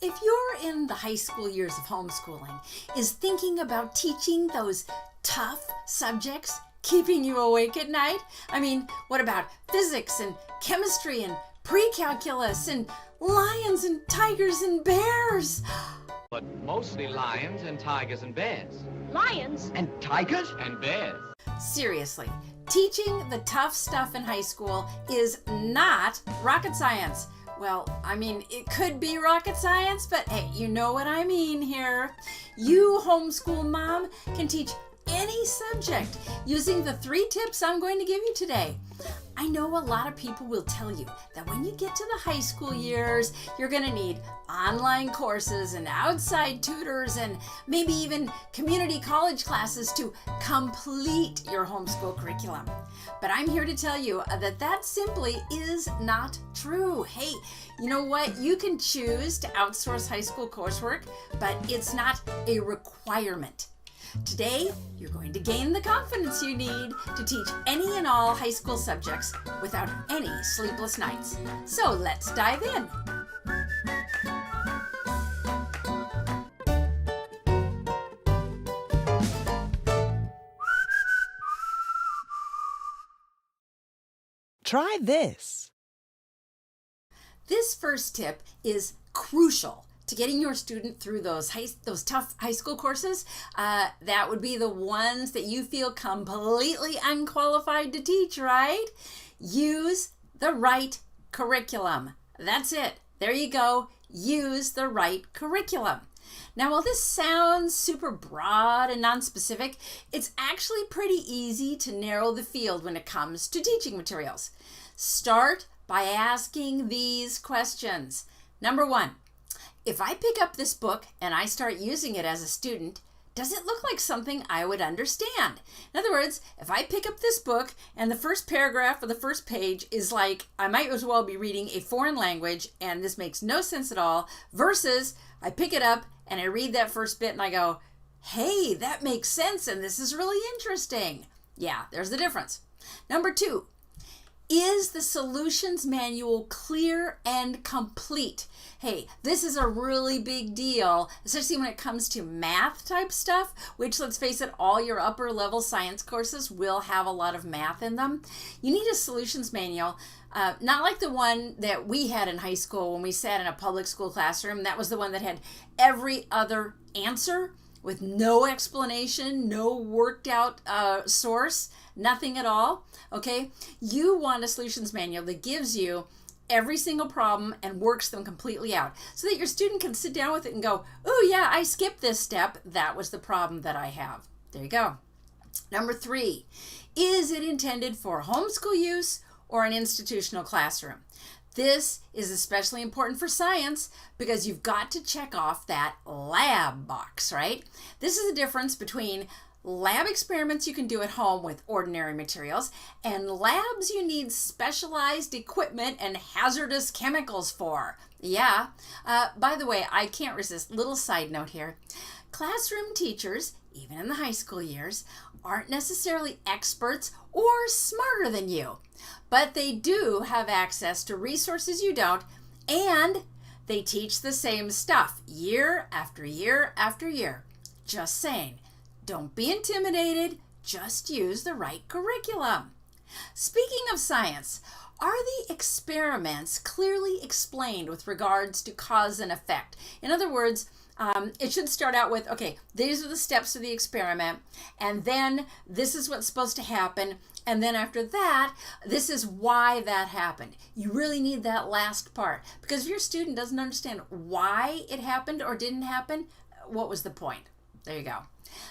If you're in the high school years of homeschooling, is thinking about teaching those tough subjects keeping you awake at night? I mean, what about physics and chemistry and pre-calculus and lions and tigers and bears? But mostly lions and tigers and bears. Lions? And tigers? And bears. Seriously, teaching the tough stuff in high school is not rocket science. Well, I mean, it could be rocket science, but hey, you know what I mean here. You homeschool mom can teach any subject using the 3 tips I'm going to give you today. I know a lot of people will tell you that when you get to the high school years, you're going to need online courses and outside tutors and maybe even community college classes to complete your homeschool curriculum. But I'm here to tell you that that simply is not true. Hey, you know what? You can choose to outsource high school coursework, but it's not a requirement. Today, you're going to gain the confidence you need to teach any and all high school subjects without any sleepless nights. So let's dive in. Try this. This first tip is crucial to getting your student through those tough high school courses. That would be the ones that you feel completely unqualified to teach, right? Use the right curriculum. That's it. There you go. Use the right curriculum. Now, while this sounds super broad and non-specific, it's actually pretty easy to narrow the field when it comes to teaching materials. Start by asking these questions. Number 1, if I pick up this book and I start using it as a student, does it look like something I would understand? In other words, if I pick up this book and the first paragraph or the first page is like, I might as well be reading a foreign language and this makes no sense at all, versus I pick it up and I read that first bit and I go, hey, that makes sense and this is really interesting. Yeah, there's the difference. Number 2, is the solutions manual clear and complete? Hey, this is a really big deal, especially when it comes to math type stuff, which, let's face it, all your upper level science courses will have a lot of math in them. You need a solutions manual, not like the one that we had in high school when we sat in a public school classroom. That was the one that had every other answer with no explanation, no worked out source, nothing at all, okay? You want a solutions manual that gives you every single problem and works them completely out so that your student can sit down with it and go, oh yeah, I skipped this step. That was the problem that I have. There you go. Number 3, is it intended for homeschool use or an institutional classroom? This is especially important for science because you've got to check off that lab box, right? This is the difference between lab experiments you can do at home with ordinary materials and labs you need specialized equipment and hazardous chemicals for. Yeah, by the way, I can't resist. Little side note here. Classroom teachers, even in the high school years, aren't necessarily experts or smarter than you, but they do have access to resources you don't, and they teach the same stuff year after year after year. Just saying. Don't be intimidated, just use the right curriculum. Speaking of science, are the experiments clearly explained with regards to cause and effect? In other words, it should start out with, okay, these are the steps of the experiment, and then this is what's supposed to happen, and then after that, this is why that happened. You really need that last part, because if your student doesn't understand why it happened or didn't happen, what was the point? There you go.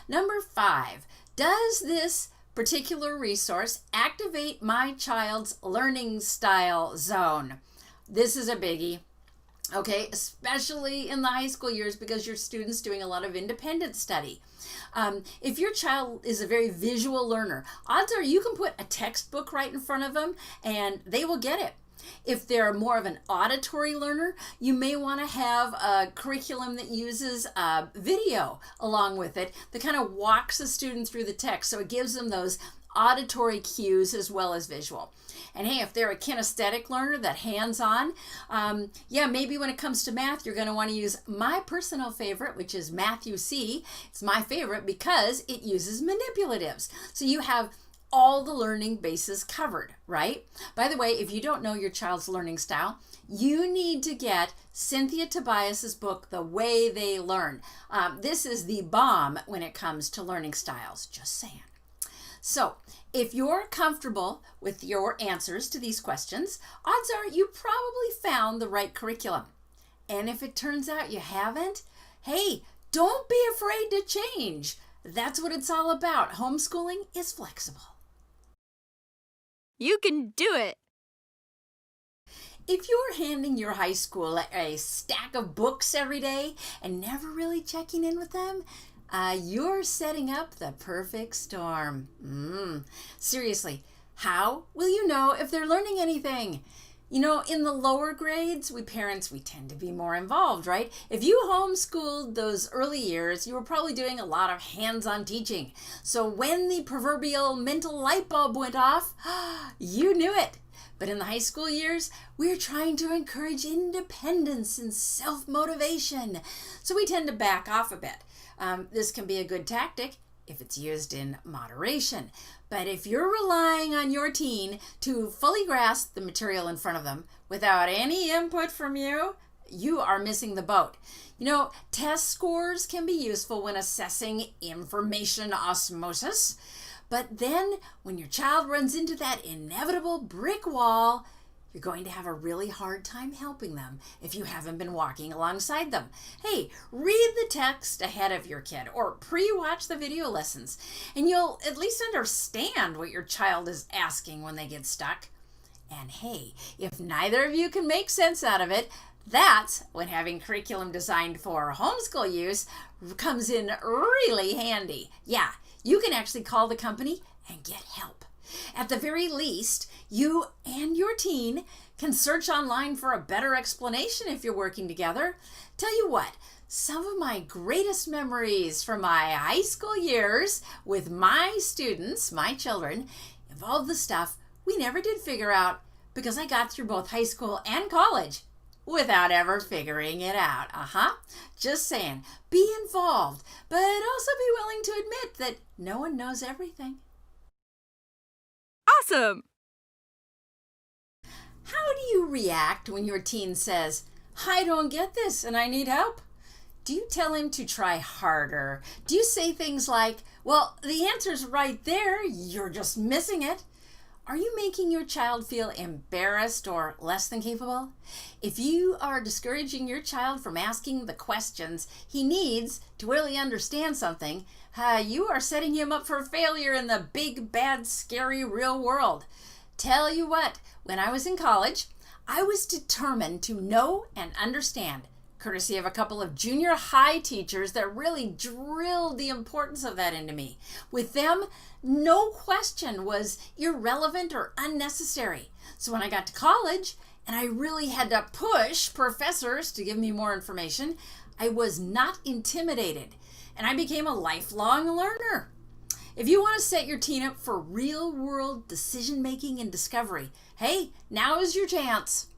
Number 5, does this particular resource activate my child's learning style zone? This is a biggie, okay, especially in the high school years because your student's doing a lot of independent study. If your child is a very visual learner, odds are you can put a textbook right in front of them and they will get it. If they're more of an auditory learner, you may want to have a curriculum that uses video along with it that kind of walks the student through the text. So it gives them those auditory cues as well as visual. And hey, if they're a kinesthetic learner, that hands-on, maybe when it comes to math, you're going to want to use my personal favorite, which is Math-U-See. It's my favorite because it uses manipulatives. So you have all the learning bases covered, right? By the way, if you don't know your child's learning style, you need to get Cynthia Tobias's book, The Way They Learn. This is the bomb when it comes to learning styles, just saying. So if you're comfortable with your answers to these questions, odds are you probably found the right curriculum. And if it turns out you haven't, hey, don't be afraid to change. That's what it's all about. Homeschooling is flexible. You can do it. If you're handing your high school a stack of books every day and never really checking in with them, you're setting up the perfect storm. Seriously, how will you know if they're learning anything? You know, in the lower grades, we parents tend to be more involved, right? If you homeschooled those early years, you were probably doing a lot of hands-on teaching. So when the proverbial mental light bulb went off, you knew it. But in the high school years, we're trying to encourage independence and self-motivation. So we tend to back off a bit. This can be a good tactic if it's used in moderation. But if you're relying on your teen to fully grasp the material in front of them without any input from you, you are missing the boat. You know, test scores can be useful when assessing information osmosis. But then when your child runs into that inevitable brick wall, you're going to have a really hard time helping them if you haven't been walking alongside them. Hey, read the text ahead of your kid or pre-watch the video lessons, and you'll at least understand what your child is asking when they get stuck. And hey, if neither of you can make sense out of it, that's when having curriculum designed for homeschool use comes in really handy. Yeah, you can actually call the company and get help. At the very least, you and your teen can search online for a better explanation if you're working together. Tell you what, some of my greatest memories from my high school years with my students, my children, involve the stuff we never did figure out because I got through both high school and college without ever figuring it out. Just saying, be involved, but also be willing to admit that no one knows everything. Awesome! How do you react when your teen says, I don't get this and I need help? Do you tell him to try harder? Do you say things like, well, the answer's right there, you're just missing it? Are you making your child feel embarrassed or less than capable? If you are discouraging your child from asking the questions he needs to really understand something, you are setting him up for failure in the big, bad, scary real world. Tell you what, when I was in college, I was determined to know and understand, courtesy of a couple of junior high teachers that really drilled the importance of that into me. With them, no question was irrelevant or unnecessary. So when I got to college and I really had to push professors to give me more information, I was not intimidated and I became a lifelong learner. If you want to set your teen up for real-world decision-making and discovery, hey, now is your chance.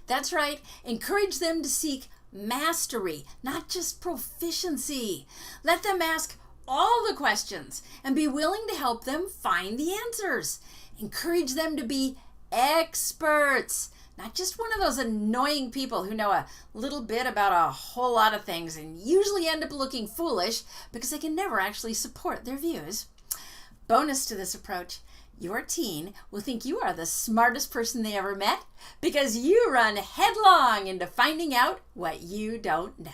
That's right, encourage them to seek mastery, not just proficiency. Let them ask all the questions and be willing to help them find the answers. Encourage them to be experts, not just one of those annoying people who know a little bit about a whole lot of things and usually end up looking foolish because they can never actually support their views. Bonus to this approach, your teen will think you are the smartest person they ever met because you run headlong into finding out what you don't know.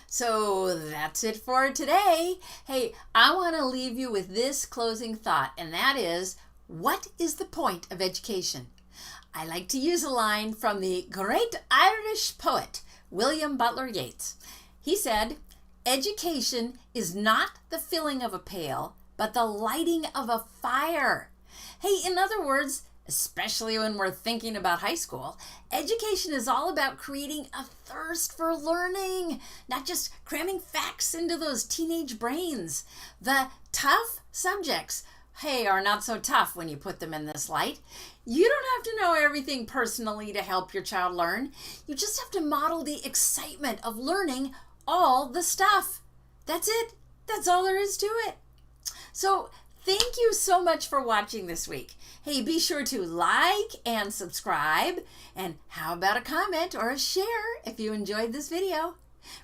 So that's it for today. Hey, I want to leave you with this closing thought, and that is, what is the point of education? I like to use a line from the great Irish poet, William Butler Yeats. He said, education is not the filling of a pail, but the lighting of a fire. Hey, in other words, especially when we're thinking about high school, education is all about creating a thirst for learning, not just cramming facts into those teenage brains. The tough subjects, hey, are not so tough when you put them in this light. You don't have to know everything personally to help your child learn. You just have to model the excitement of learning all the stuff. That's it. That's all there is to it. So thank you so much for watching this week. Hey, be sure to like and subscribe. And how about a comment or a share if you enjoyed this video?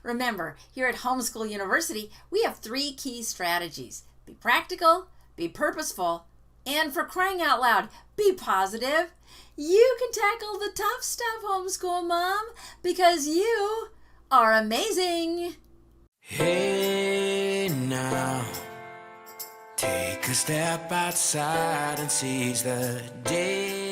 Remember, here at Homeschool University, we have 3 key strategies. Be practical, be purposeful, and for crying out loud, be positive. You can tackle the tough stuff, homeschool mom, because you are amazing. Hey now, take a step outside and seize the day.